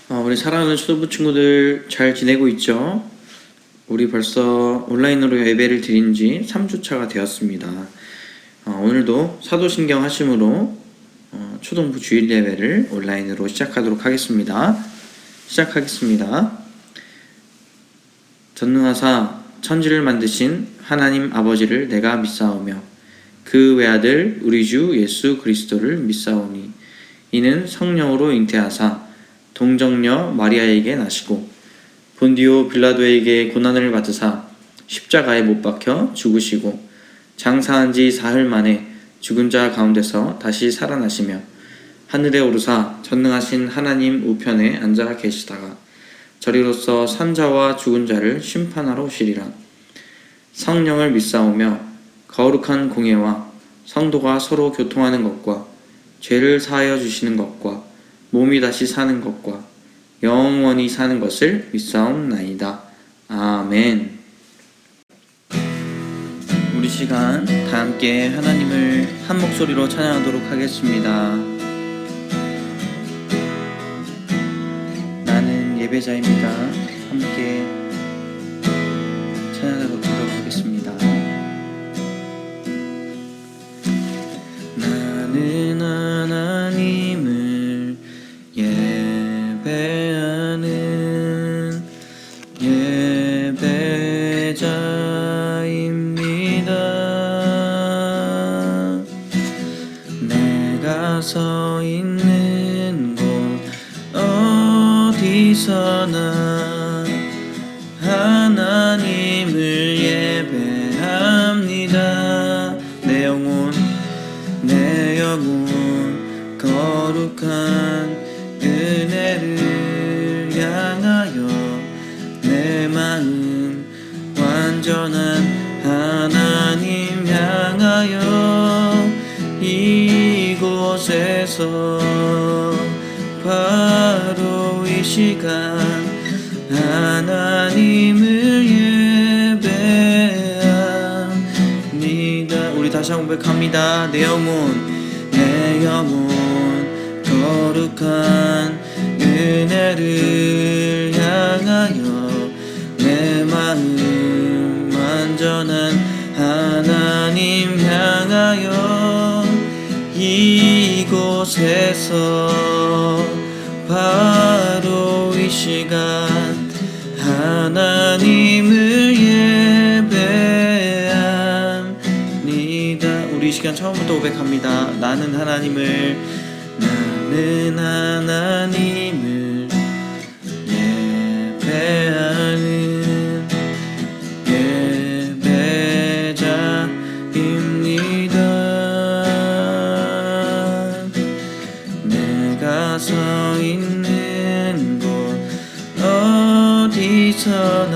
우리 사랑하는 초등부 친구들 잘 지내고 있죠? 우리 벌써 온라인으로 예배를 드린 지 3주차가 되었습니다. 오늘도 사도신경 하심으로 초등부 주일 예배를 온라인으로 시작하도록 하겠습니다. 전능하사 천지를 만드신 하나님 아버지를 내가 믿사오며 그 외아들 우리 주 예수 그리스도를 믿사오니 이는 성령으로 잉태하사 동정녀 마리아에게 나시고 본디오 빌라도에게 고난을 받으사 십자가에 못 박혀 죽으시고 장사한 지 사흘 만에 죽은 자 가운데서 다시 살아나시며 하늘에 오르사 전능하신 하나님 우편에 앉아 계시다가 저리로서 산자와 죽은 자를 심판하러 오시리라. 성령을 믿사오며 거룩한 공예와 성도가 서로 교통하는 것과 죄를 사하여 주시는 것과 몸이 다시 사는 것과 영원히 사는 것을 믿사옵나이다. 아멘. 우리 시간 다 함께 하나님을 한 목소리로 찬양하도록 하겠습니다. 나는 예배자입니다. 함께 찬양하도록 하겠습니다. 나는 하나님을 예배하는 예배자입니다. 내가 서 있는 곳 어디서나 하나님을 예배합니다. 내 영혼 거룩한 은혜를 향하여 내 마음 완전한 하나님 향하여 이곳에서 바로 이 시간 하나님을 예배합니다. 우리 다시 한번 고백합니다. 내 영혼 거룩한 은혜를 향하여 내 마음 완전한 하나님 향하여 이곳에서 바로 이 시간 하나님을 예배합니다. 우리 이 시간 처음부터 고백합니다. 나는 하나님을 예배하는 예배자입니다. 내가 서 있는 곳 어디서나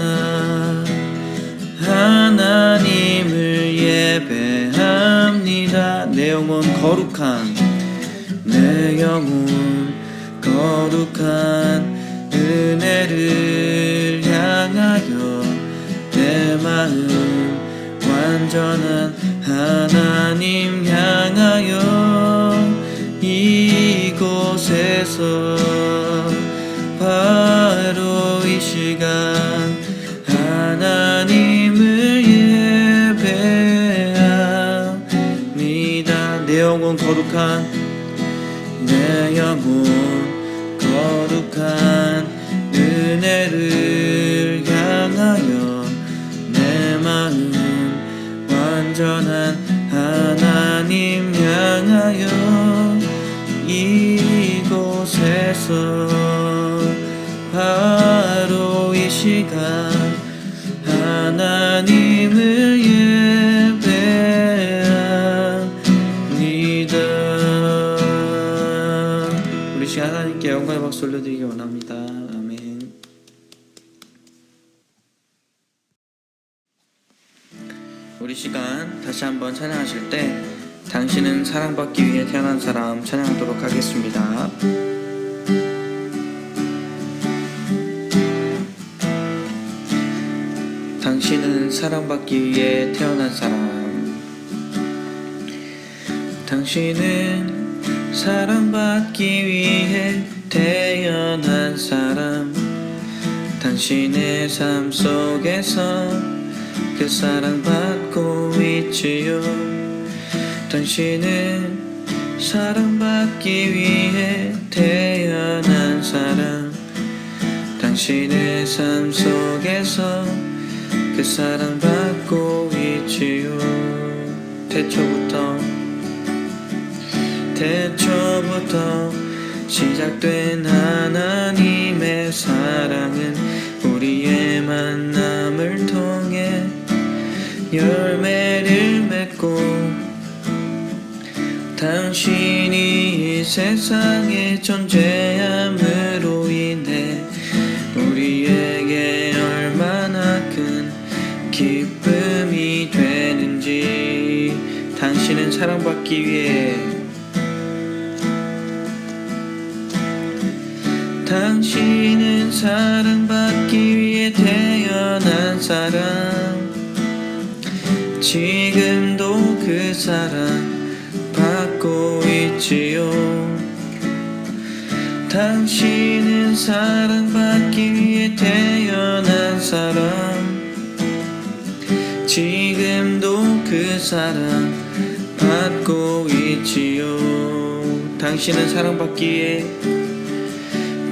하나님을 예배합니다. 내 영혼 거룩한 은혜를 향하여 내 마음 완전한 하나님 향하여 이곳에서 바로 이 시간 하나님을 예배합니다. 내 영혼 거룩한 은혜를 향하여 내 마음 완전한 하나님 향하여 이곳에서 바로 이 시간 하나님을 예배합니다. 우리 시간 하나님께 영광의 박수 올려드리기 원합니다. 아멘. 우리 시간 다시 한번 찬양하실 때 당신은 사랑받기 위해 태어난 사람 찬양하도록 하겠습니다. 당신은 사랑받기 위해 태어난 사람. 당신은 사랑받기 위해 태어난 태어난 사람 당신의 삶 속에서 그 사랑받고 있지요. 당신은 사랑받기 위해 태어난 사람 당신의 삶 속에서 그 사랑받고 있지요. 태초부터 시작된 하나님의 사랑은 우리의 만남을 통해 열매를 맺고 당신이 이 세상에 존재함으로 인해 우리에게 얼마나 큰 기쁨이 되는지. 당신은 사랑받기 위해 당신은 사랑받기 위해 태어난 사람 지금도 그 사랑 받고 있지요. 당신은 사랑받기 위해 태어난 사람 지금도 그 사랑 받고 있지요. 당신은 사랑받기에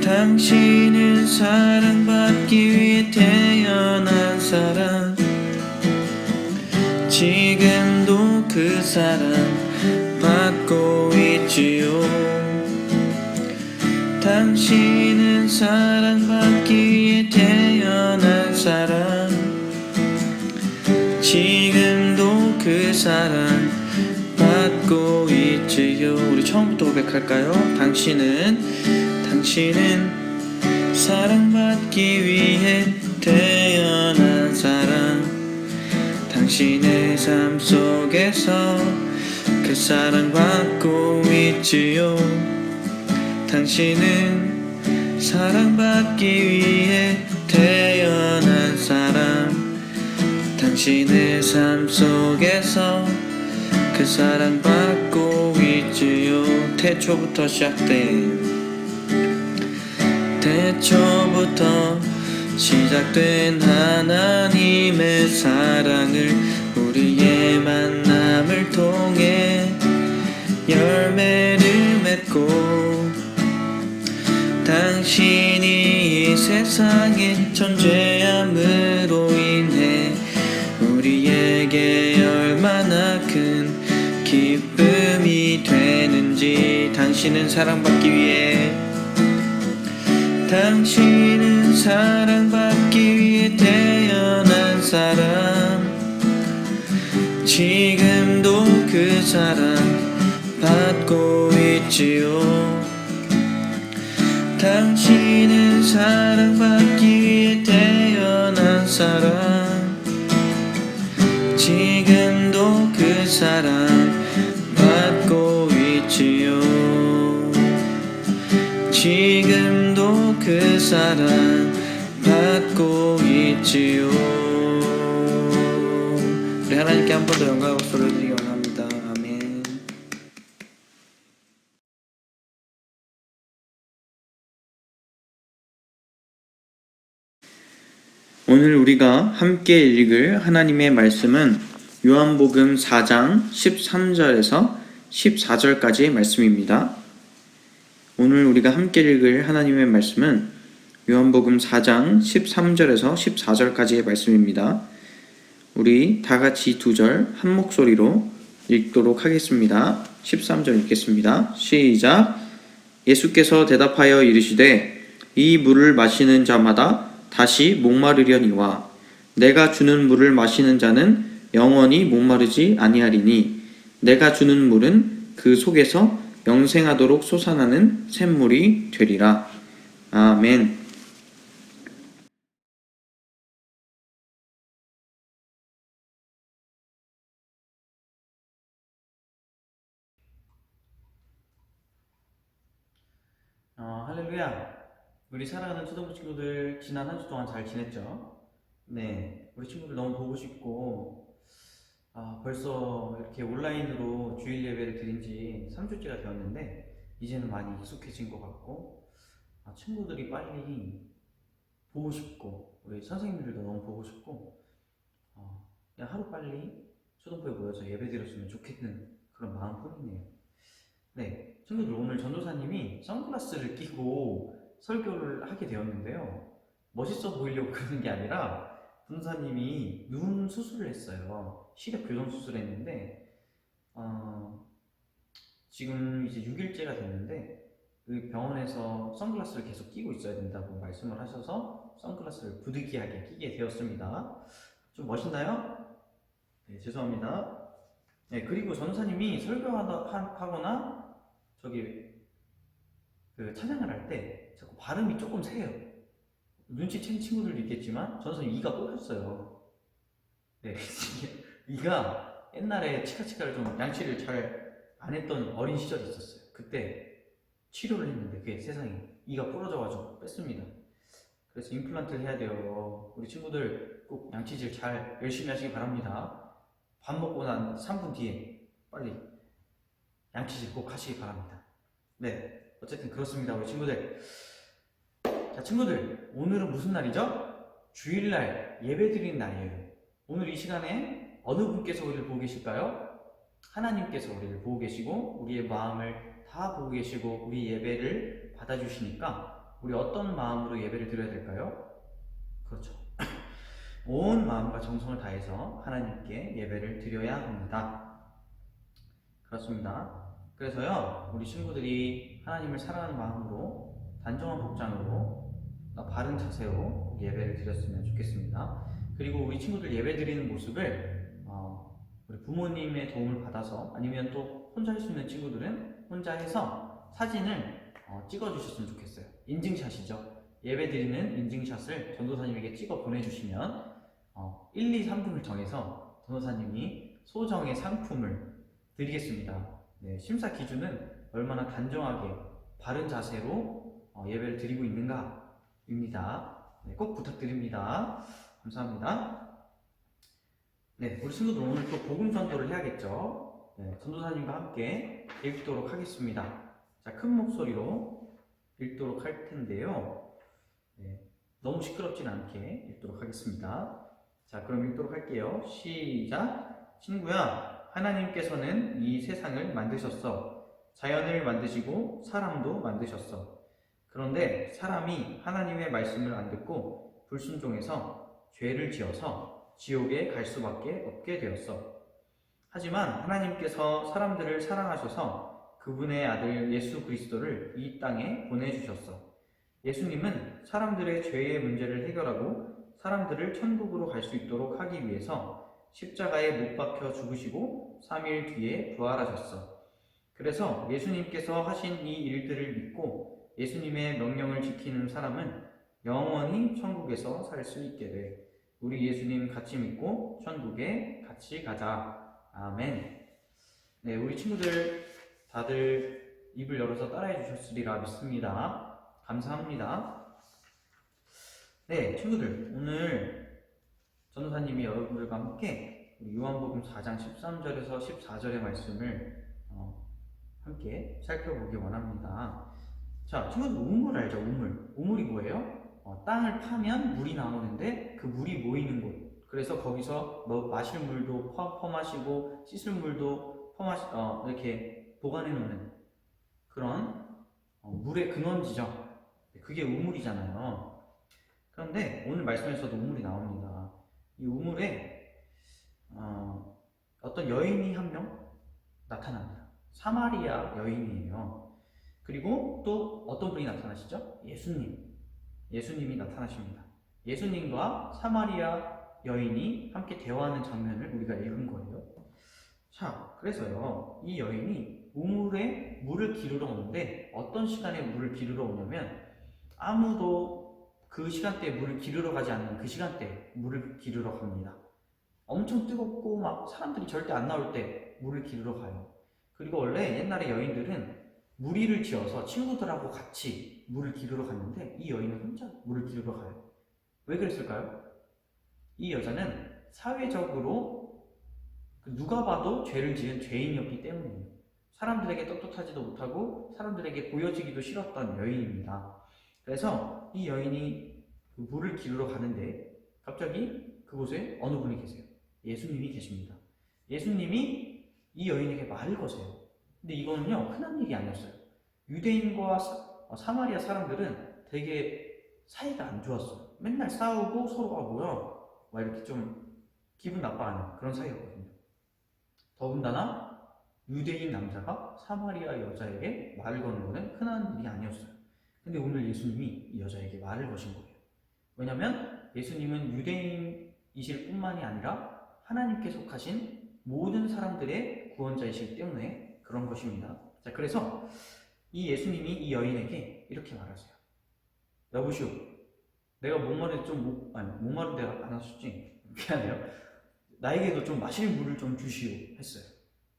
당신은 사랑받기 위해 태어난 사람 지금도 그 사랑 받고 있지요. 당신은 사랑받기 위해 태어난 사람 지금도 그 사랑 받고 있지요. 우리 처음부터 고백할까요? 당신은 사랑받기 위해 태어난 사람 당신의 삶 속에서 그 사랑받고 있지요. 당신은 사랑받기 위해 태어난 사람 당신의 삶 속에서 그 사랑받고 있지요. 태초부터 시작된 하나님의 사랑을 우리의 만남을 통해 열매를 맺고 당신이 이 세상에 존재함으로 인해 우리에게 얼마나 큰 기쁨이 되는지. 당신은 사랑받기 위해 당신은 사랑받기 위해 태어난 사람 지금도 그 사랑 받고 있지요. 당신은 사랑받기 위해 태어난 사람 지금도 그 사랑 받고 있지요. 지금도 그 사랑 받고 있지요. 우리 하나님께 한 번 더 영광과 박수를 드리기 원합니다. 아멘. 오늘 우리가 함께 읽을 하나님의 말씀은 요한복음 4장 13절에서 14절까지의 말씀입니다. 오늘 우리가 함께 읽을 하나님의 말씀은 요한복음 4장 13절에서 14절까지의 말씀입니다. 우리 다같이 두 절 한 목소리로 읽도록 하겠습니다. 13절 읽겠습니다. 시작. 예수께서 대답하여 이르시되 이 물을 마시는 자마다 다시 목마르려니와 내가 주는 물을 마시는 자는 영원히 목마르지 아니하리니 내가 주는 물은 그 속에서 영생하도록 솟아나는 샘물이 되리라. 아멘. 할렐루야. 우리 사랑하는 초등부 친구들 지난 한 주 동안 잘 지냈죠? 네, 우리 친구들 너무 보고 싶고 벌써 이렇게 온라인으로 주일 예배를 드린 지 3주째가 되었는데 이제는 많이 익숙해진 것 같고 친구들이 빨리 보고 싶고 우리 선생님들도 너무 보고 싶고 그냥 하루빨리 초등부에 모여서 예배 드렸으면 좋겠는 그런 마음뿐이네요. 네, 친구들 오늘 전도사님이 선글라스를 끼고 설교를 하게 되었는데요. 멋있어 보이려고 그러는 게 아니라 전도사님이 눈 수술을 했어요. 시력 교정 수술을 했는데 지금 이제 6일째가 됐는데 그 병원에서 선글라스를 계속 끼고 있어야 된다고 말씀을 하셔서 선글라스를 부득이하게 끼게 되었습니다. 좀 멋있나요? 네, 죄송합니다. 네, 그리고 전사님이 설교하거나 저기 그 찬양을 할 때 자꾸 발음이 조금 세요. 눈치챈 친구들도 있겠지만 전사님 이가 뽑혔어요. 네, 이가 옛날에 치카치카를 좀 양치를 잘 안 했던 어린 시절이 있었어요. 그때 치료를 했는데 그게 세상에 이가 부러져가지고 뺐습니다. 그래서 임플란트를 해야 돼요. 우리 친구들 꼭 양치질 잘 열심히 하시기 바랍니다. 밥 먹고 난 3분 뒤에 빨리 양치질 꼭 하시기 바랍니다. 네, 어쨌든 그렇습니다. 우리 친구들. 자, 친구들, 오늘은 무슨 날이죠? 주일날 예배드리는 날이에요. 오늘 이 시간에 어느 분께서 우리를 보고 계실까요? 하나님께서 우리를 보고 계시고 우리의 마음을 다 보고 계시고 우리 예배를 받아주시니까 우리 어떤 마음으로 예배를 드려야 될까요? 그렇죠. 온 마음과 정성을 다해서 하나님께 예배를 드려야 합니다. 그렇습니다. 그래서요, 우리 친구들이 하나님을 사랑하는 마음으로 단정한 복장으로 바른 자세로 예배를 드렸으면 좋겠습니다. 그리고 우리 친구들 예배 드리는 모습을 우리 부모님의 도움을 받아서 아니면 또 혼자 할 수 있는 친구들은 혼자 해서 사진을 찍어 주셨으면 좋겠어요. 인증샷이죠. 예배 드리는 인증샷을 전도사님에게 찍어 보내주시면 1, 2, 3등을 정해서 전도사님이 소정의 상품을 드리겠습니다. 네, 심사 기준은 얼마나 단정하게 바른 자세로 예배를 드리고 있는가입니다. 네, 꼭 부탁드립니다. 감사합니다. 네, 우리 친구들 오늘 또 복음 전도를 해야겠죠. 네, 전도사님과 함께 읽도록 하겠습니다. 자, 큰 목소리로 읽도록 할 텐데요. 네, 너무 시끄럽진 않게 읽도록 하겠습니다. 자, 그럼 읽도록 할게요. 시작! 친구야, 하나님께서는 이 세상을 만드셨어. 자연을 만드시고 사람도 만드셨어. 그런데 사람이 하나님의 말씀을 안 듣고 불순종해서 죄를 지어서 지옥에 갈 수밖에 없게 되었어. 하지만 하나님께서 사람들을 사랑하셔서 그분의 아들 예수 그리스도를 이 땅에 보내주셨어. 예수님은 사람들의 죄의 문제를 해결하고 사람들을 천국으로 갈 수 있도록 하기 위해서 십자가에 못 박혀 죽으시고 3일 뒤에 부활하셨어. 그래서 예수님께서 하신 이 일들을 믿고 예수님의 명령을 지키는 사람은 영원히 천국에서 살 수 있게 돼. 우리 예수님 같이 믿고 천국에 같이 가자. 아멘. 네, 우리 친구들 다들 입을 열어서 따라해 주셨으리라 믿습니다. 감사합니다. 네, 친구들 오늘 전도사님이 여러분들과 함께 요한복음 4장 13절에서 14절의 말씀을 함께 살펴보기 원합니다. 자, 친구들 우물 알죠? 우물. 우물이 뭐예요? 땅을 파면 물이 나오는데 그 물이 모이는 곳. 그래서 거기서 뭐 마실 물도 퍼마시고 씻을 물도 이렇게 보관해 놓는 그런 물의 근원지죠. 그게 우물이잖아요. 그런데 오늘 말씀에서도 우물이 나옵니다. 이 우물에 어떤 여인이 한 명 나타납니다. 사마리아 여인이에요. 그리고 또 어떤 분이 나타나시죠? 예수님이 나타나십니다. 예수님과 사마리아 여인이 함께 대화하는 장면을 우리가 읽은 거예요. 자, 그래서요, 이 여인이 우물에 물을 기르러 오는데 어떤 시간에 물을 기르러 오냐면 아무도 그 시간대에 물을 기르러 가지 않는 그 시간대에 물을 기르러 갑니다. 엄청 뜨겁고 막 사람들이 절대 안 나올 때 물을 기르러 가요. 그리고 원래 옛날에 여인들은 무리를 지어서 친구들하고 같이 물을 기르러 갔는데 이 여인은 혼자 물을 기르러 가요. 왜 그랬을까요? 이 여자는 사회적으로 누가 봐도 죄를 지은 죄인이었기 때문이에요. 사람들에게 떳떳하지도 못하고 사람들에게 보여지기도 싫었던 여인입니다. 그래서 이 여인이 그 물을 기르러 가는데 갑자기 그곳에 어느 분이 계세요. 예수님이 계십니다. 예수님이 이 여인에게 말을 거세요. 근데 이거는요, 흔한 일이 아니었어요. 유대인과 사마리아 사람들은 되게 사이가 안 좋았어요. 맨날 싸우고 서로가 뭐야? 막 이렇게 좀 기분 나빠하는 그런 사이였거든요. 더군다나 유대인 남자가 사마리아 여자에게 말을 거는 것은 흔한 일이 아니었어요. 근데 오늘 예수님이 이 여자에게 말을 거신 거예요. 왜냐면 예수님은 유대인이실 뿐만이 아니라 하나님께 속하신 모든 사람들의 구원자이시기 때문에 그런 것입니다. 자, 그래서 이 예수님이 이 여인에게 이렇게 말하세요. 여보시오, 내가 목마를 목마른 데가 안 하셨지? 미안해요. 나에게도 좀 마실 물을 좀 주시오 했어요.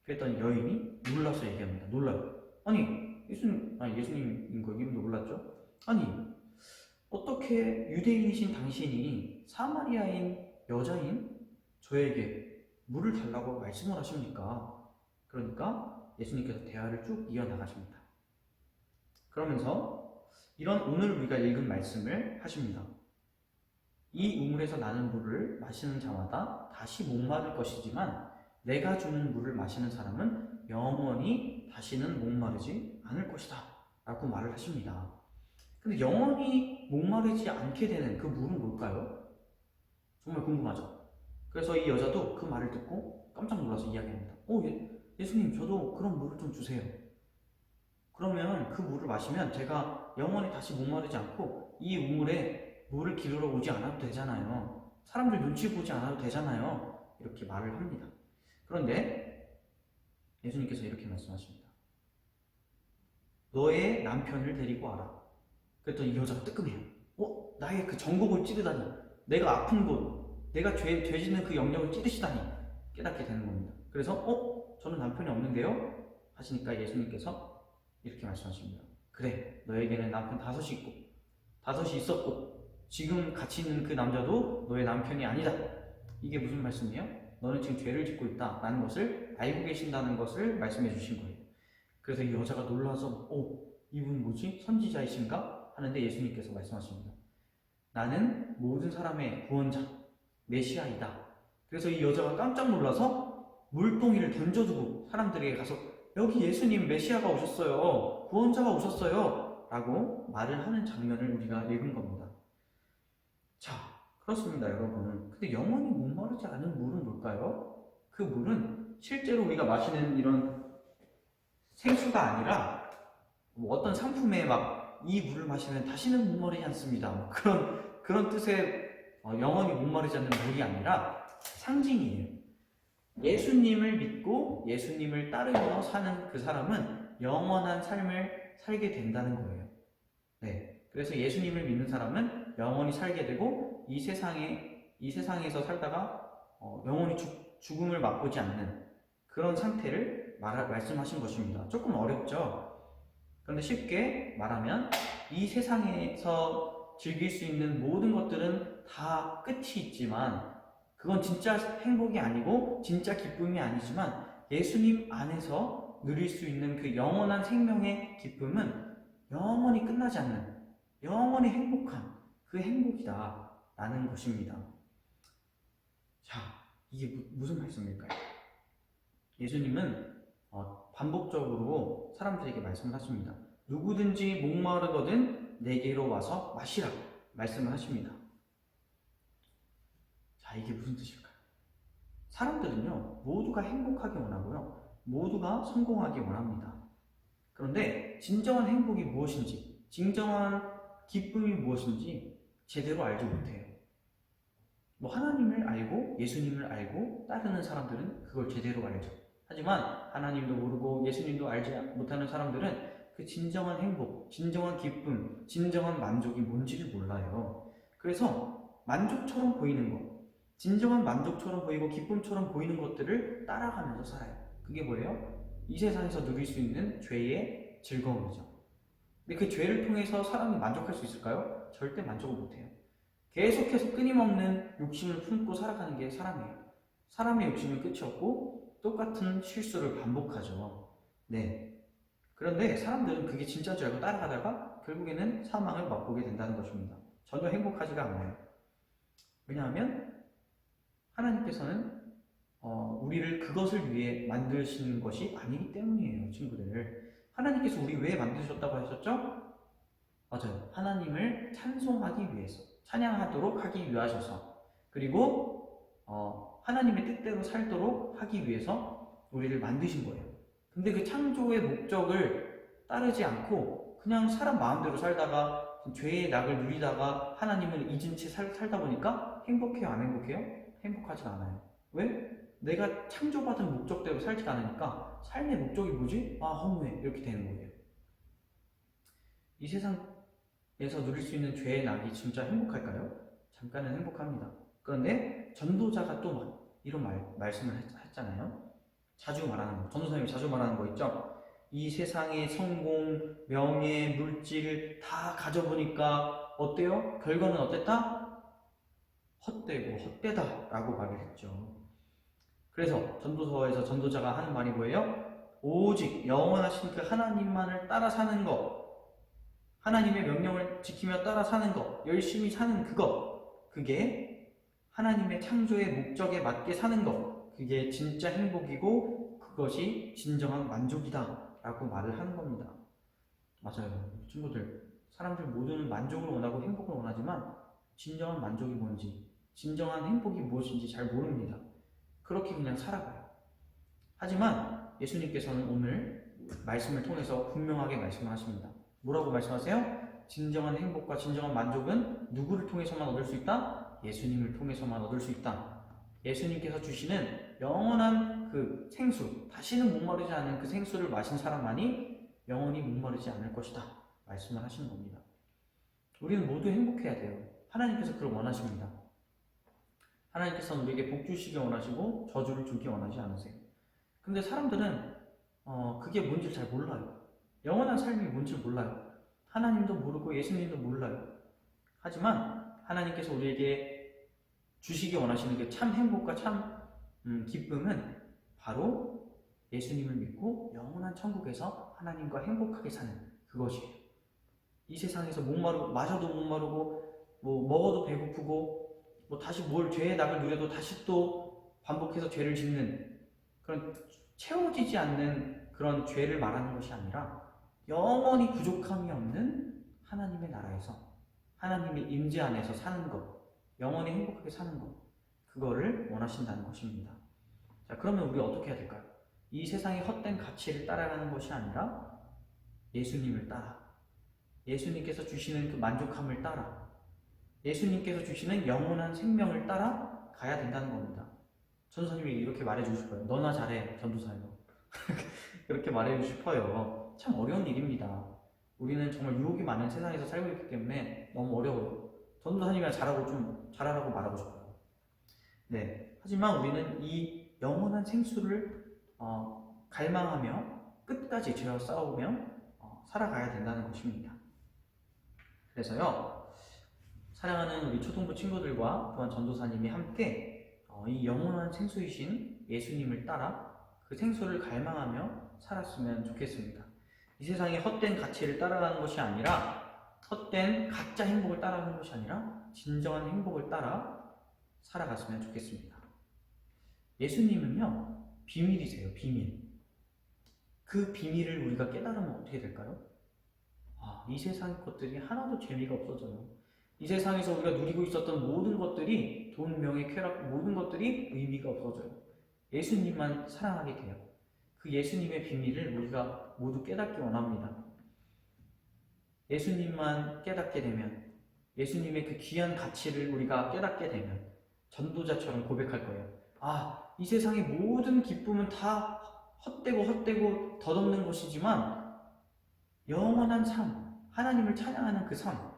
그랬더니 여인이 놀라서 얘기합니다. 놀라요. 아니, 예수님인 거 이름도 몰랐죠? 아니, 어떻게 유대인이신 당신이 사마리아인 여자인 저에게 물을 달라고 말씀을 하십니까? 그러니까 예수님께서 대화를 쭉 이어나가십니다. 그러면서 이런 오늘 우리가 읽은 말씀을 하십니다. 이 우물에서 나는 물을 마시는 자마다 다시 목마를 것이지만 내가 주는 물을 마시는 사람은 영원히 다시는 목마르지 않을 것이다 라고 말을 하십니다. 근데 영원히 목마르지 않게 되는 그 물은 뭘까요? 정말 궁금하죠? 그래서 이 여자도 그 말을 듣고 깜짝 놀라서 이야기합니다. 예수님, 저도 그런 물을 좀 주세요. 그러면 그 물을 마시면 제가 영원히 다시 목마르지 않고 이 우물에 물을 기르러 오지 않아도 되잖아요. 사람들 눈치 보지 않아도 되잖아요. 이렇게 말을 합니다. 그런데 예수님께서 이렇게 말씀하십니다. 너의 남편을 데리고 와라. 그랬더니 이 여자가 뜨끔해요. 나의 그 전곡을 찌르다니, 내가 아픈 곳, 내가 죄 짓는 그 영역을 찌르시다니 깨닫게 되는 겁니다. 그래서 저는 남편이 없는데요? 하시니까 예수님께서 이렇게 말씀하십니다. 그래, 너에게는 남편 5이 있고 5이 있었고 지금 같이 있는 그 남자도 너의 남편이 아니다. 이게 무슨 말씀이에요? 너는 지금 죄를 짓고 있다라는 것을 알고 계신다는 것을 말씀해 주신 거예요. 그래서 이 여자가 놀라서 이분 뭐지? 선지자이신가? 하는데 예수님께서 말씀하십니다. 나는 모든 사람의 구원자, 메시아이다. 그래서 이 여자가 깜짝 놀라서 물동이를 던져두고 사람들에게 가서 여기 예수님 메시아가 오셨어요. 구원자가 오셨어요. 라고 말을 하는 장면을 우리가 읽은 겁니다. 자, 그렇습니다, 여러분. 근데 영원히 목마르지 않은 물은 뭘까요? 그 물은 실제로 우리가 마시는 이런 생수가 아니라 어떤 상품에 막 이 물을 마시면 다시는 목마르지 않습니다. 그런 뜻의 영원히 목마르지 않는 물이 아니라 상징이에요. 예수님을 믿고 예수님을 따르며 사는 그 사람은 영원한 삶을 살게 된다는 거예요. 네. 그래서 예수님을 믿는 사람은 영원히 살게 되고 이 세상에서 살다가 영원히 죽음을 맛보지 않는 그런 상태를 말씀하신 것입니다. 조금 어렵죠? 그런데 쉽게 말하면 이 세상에서 즐길 수 있는 모든 것들은 다 끝이 있지만 그건 진짜 행복이 아니고 진짜 기쁨이 아니지만 예수님 안에서 누릴 수 있는 그 영원한 생명의 기쁨은 영원히 끝나지 않는 영원히 행복한 그 행복이다 라는 것입니다. 자, 이게 무슨 말씀일까요? 예수님은 반복적으로 사람들에게 말씀을 하십니다. 누구든지 목마르거든 내게로 와서 마시라 말씀을 하십니다. 자, 이게 무슨 뜻일까요? 사람들은요, 모두가 행복하게 원하고요, 모두가 성공하기 원합니다. 그런데 진정한 행복이 무엇인지, 진정한 기쁨이 무엇인지 제대로 알지 못해요. 하나님을 알고 예수님을 알고 따르는 사람들은 그걸 제대로 알죠. 하지만 하나님도 모르고 예수님도 알지 못하는 사람들은 그 진정한 행복, 진정한 기쁨, 진정한 만족이 뭔지를 몰라요. 그래서 만족처럼 보이는 것, 진정한 만족처럼 보이고 기쁨처럼 보이는 것들을 따라가면서 살아요. 그게 뭐예요? 이 세상에서 누릴 수 있는 죄의 즐거움이죠. 근데 그 죄를 통해서 사람이 만족할 수 있을까요? 절대 만족을 못해요. 계속해서 끊임없는 욕심을 품고 살아가는 게 사람이에요. 사람의 욕심은 끝이 없고 똑같은 실수를 반복하죠. 네. 그런데 사람들은 그게 진짜인 줄 알고 따라가다가 결국에는 사망을 맛보게 된다는 것입니다. 전혀 행복하지가 않아요. 왜냐하면 하나님께서는 우리를 그것을 위해 만드신 것이 아니기 때문이에요, 친구들. 하나님께서 우리 왜 만드셨다고 하셨죠? 맞아요. 하나님을 찬송하기 위해서, 찬양하도록 하기 위하셔서, 그리고 하나님의 뜻대로 살도록 하기 위해서 우리를 만드신 거예요. 근데 그 창조의 목적을 따르지 않고 그냥 사람 마음대로 살다가 죄의 낙을 누리다가 하나님을 잊은 채 살다 보니까 행복해요, 안 행복해요? 행복하지가 않아요. 왜? 내가 창조받은 목적대로 살지가 않으니까 삶의 목적이 뭐지? 아, 허무해. 이렇게 되는 거예요. 이 세상에서 누릴 수 있는 죄의 낙이 진짜 행복할까요? 잠깐은 행복합니다. 그런데 전도자가 또 막 이런 말씀을 했잖아요. 자주 말하는 거, 전도사님이 자주 말하는 거 있죠? 이 세상의 성공, 명예, 물질 다 가져보니까 어때요? 결과는 어땠다? 헛되고 헛되다 라고 말을 했죠. 그래서 전도서에서 전도자가 하는 말이 뭐예요? 오직 영원하신 그 하나님만을 따라 사는 것, 하나님의 명령을 지키며 따라 사는 것, 열심히 사는 그게 하나님의 창조의 목적에 맞게 사는 것, 그게 진짜 행복이고 그것이 진정한 만족이다 라고 말을 하는 겁니다. 맞아요. 친구들, 사람들 모두는 만족을 원하고 행복을 원하지만 진정한 만족이 뭔지, 진정한 행복이 무엇인지 잘 모릅니다. 그렇게 그냥 살아가요. 하지만 예수님께서는 오늘 말씀을 통해서 분명하게 말씀을 하십니다. 뭐라고 말씀하세요? 진정한 행복과 진정한 만족은 누구를 통해서만 얻을 수 있다? 예수님을 통해서만 얻을 수 있다. 예수님께서 주시는 영원한 그 생수, 다시는 목마르지 않은 그 생수를 마신 사람만이 영원히 목마르지 않을 것이다 말씀을 하시는 겁니다. 우리는 모두 행복해야 돼요. 하나님께서 그걸 원하십니다. 하나님께서는 우리에게 복 주시기 원하시고 저주를 주기 원하지 않으세요. 근데 사람들은 그게 뭔지 잘 몰라요. 영원한 삶이 뭔지 몰라요. 하나님도 모르고 예수님도 몰라요. 하지만 하나님께서 우리에게 주시기 원하시는 그 참 행복과 참 기쁨은 바로 예수님을 믿고 영원한 천국에서 하나님과 행복하게 사는 그것이에요. 이 세상에서 마셔도 목마르고 먹어도 배고프고 다시 죄의 낙을 누려도 다시 또 반복해서 죄를 짓는 그런 채워지지 않는 그런 죄를 말하는 것이 아니라 영원히 부족함이 없는 하나님의 나라에서 하나님의 임재 안에서 사는 것, 영원히 행복하게 사는 것, 그거를 원하신다는 것입니다. 자, 그러면 우리 어떻게 해야 될까요? 이 세상의 헛된 가치를 따라가는 것이 아니라 예수님을 따라, 예수님께서 주시는 그 만족함을 따라, 예수님께서 주시는 영원한 생명을 따라 가야 된다는 겁니다. 전도사님이 이렇게 말해주고 싶어요. 너나 잘해, 전도사요. 그렇게 말해주고 싶어요. 참 어려운 일입니다. 우리는 정말 유혹이 많은 세상에서 살고 있기 때문에 너무 어려워요. 전도사님이랑 잘하라고 말하고 싶어요. 네. 하지만 우리는 이 영원한 생수를 갈망하며 끝까지 죄와 싸우며 살아가야 된다는 것입니다. 그래서요, 사랑하는 우리 초등부 친구들과 또한 전도사님이 함께 이 영원한 생수이신 예수님을 따라 그 생수를 갈망하며 살았으면 좋겠습니다. 이 세상의 헛된 가치를 따라가는 것이 아니라 헛된 가짜 행복을 따라가는 것이 아니라 진정한 행복을 따라 살아갔으면 좋겠습니다. 예수님은요, 비밀이세요. 비밀. 그 비밀을 우리가 깨달으면 어떻게 될까요? 이 세상 것들이 하나도 재미가 없어져요. 이 세상에서 우리가 누리고 있었던 모든 것들이 돈, 명예, 쾌락, 모든 것들이 의미가 없어져요. 예수님만 사랑하게 돼요. 그 예수님의 비밀을 우리가 모두 깨닫기 원합니다. 예수님만 깨닫게 되면, 예수님의 그 귀한 가치를 우리가 깨닫게 되면 전도자처럼 고백할 거예요. 이 세상의 모든 기쁨은 다 헛되고 덧없는 것이지만 영원한 삶, 하나님을 찬양하는 그 삶,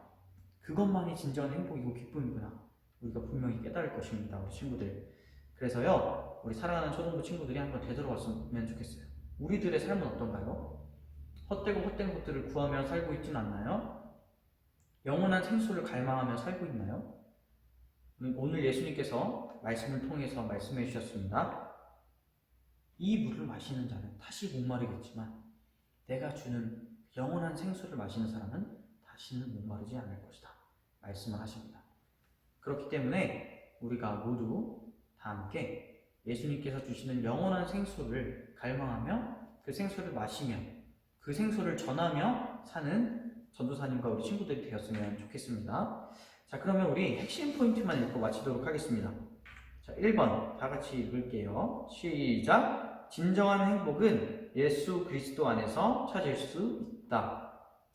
그것만이 진정한 행복이고 기쁨이구나. 우리가 분명히 깨달을 것입니다, 우리 친구들. 그래서요, 우리 사랑하는 초등부 친구들이 한번 되돌아왔으면 좋겠어요. 우리들의 삶은 어떤가요? 헛된 것들을 구하며 살고 있진 않나요? 영원한 생수를 갈망하며 살고 있나요? 오늘 예수님께서 말씀을 통해서 말씀해 주셨습니다. 이 물을 마시는 자는 다시 목마르겠지만 내가 주는 영원한 생수를 마시는 사람은 다시는 목마르지 않을 것이다 말씀을 하십니다. 그렇기 때문에 우리가 모두 다 함께 예수님께서 주시는 영원한 생수를 갈망하며 그 생수를 마시며 그 생수를 전하며 사는 전도사님과 우리 친구들이 되었으면 좋겠습니다. 자, 그러면 우리 핵심 포인트만 읽고 마치도록 하겠습니다. 자, 1번 다 같이 읽을게요. 시작! 진정한 행복은 예수 그리스도 안에서 찾을 수 있다.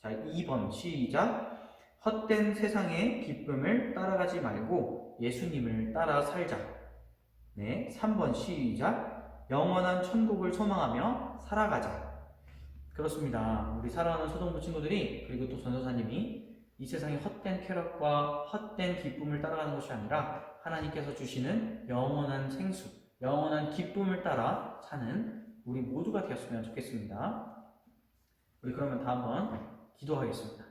자, 2번 시작! 헛된 세상의 기쁨을 따라가지 말고 예수님을 따라 살자. 네, 3번 시작! 영원한 천국을 소망하며 살아가자. 그렇습니다. 우리 사랑하는 소동부 친구들이 그리고 또 전도사님이 이 세상의 헛된 쾌락과 헛된 기쁨을 따라가는 것이 아니라 하나님께서 주시는 영원한 생수, 영원한 기쁨을 따라 사는 우리 모두가 되었으면 좋겠습니다. 우리 그러면 다 한번 기도하겠습니다.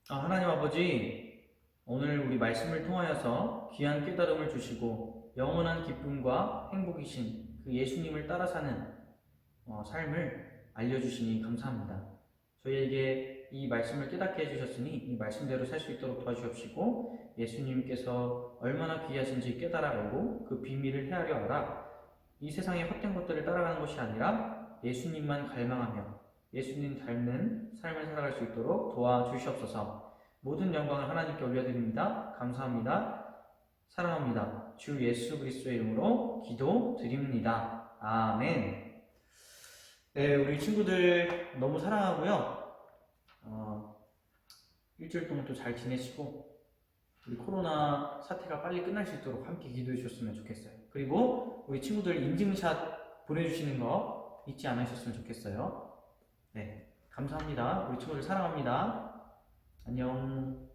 하나님 아버지, 오늘 우리 말씀을 통하여서 귀한 깨달음을 주시고 영원한 기쁨과 행복이신 그 예수님을 따라 사는 삶을 알려주시니 감사합니다. 저희에게 이 말씀을 깨닫게 해주셨으니 이 말씀대로 살 수 있도록 도와주옵시고 예수님께서 얼마나 귀하신지 깨달아 알고 그 비밀을 헤아려 알아 이 세상의 헛된 것들을 따라가는 것이 아니라 예수님만 갈망하며 예수님 닮는 삶을 살아갈 수 있도록 도와주시옵소서. 모든 영광을 하나님께 올려드립니다. 감사합니다. 사랑합니다. 주 예수 그리스도의 이름으로 기도드립니다. 아멘. 네, 우리 친구들 너무 사랑하고요. 일주일 동안 또 잘 지내시고 우리 코로나 사태가 빨리 끝날 수 있도록 함께 기도해 주셨으면 좋겠어요. 그리고 우리 친구들 인증샷 보내주시는 거 잊지 않으셨으면 좋겠어요. 네, 감사합니다. 우리 친구들 사랑합니다. 안녕.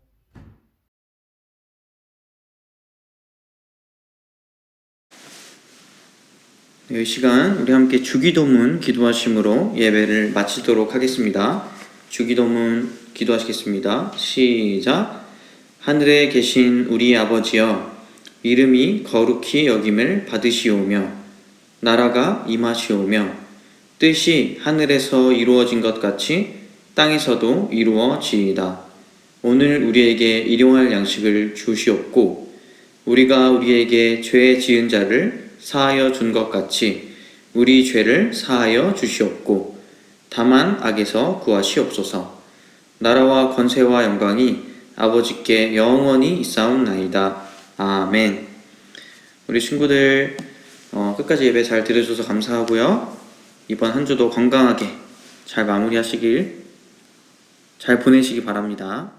이 시간 우리 함께 주기도문 기도하심으로 예배를 마치도록 하겠습니다. 주기도문 기도하시겠습니다. 시작! 하늘에 계신 우리 아버지여, 이름이 거룩히 여김을 받으시오며 나라가 임하시오며 뜻이 하늘에서 이루어진 것 같이 땅에서도 이루어지이다. 오늘 우리에게 일용할 양식을 주시옵고 우리가 우리에게 죄 지은 자를 사하여 준 것 같이 우리 죄를 사하여 주시옵고 다만 악에서 구하시옵소서. 나라와 권세와 영광이 아버지께 영원히 있사옵나이다. 아멘. 우리 친구들 끝까지 예배 잘 들어줘서 감사하고요. 이번 한 주도 건강하게 잘 마무리하시길 잘 보내시기 바랍니다.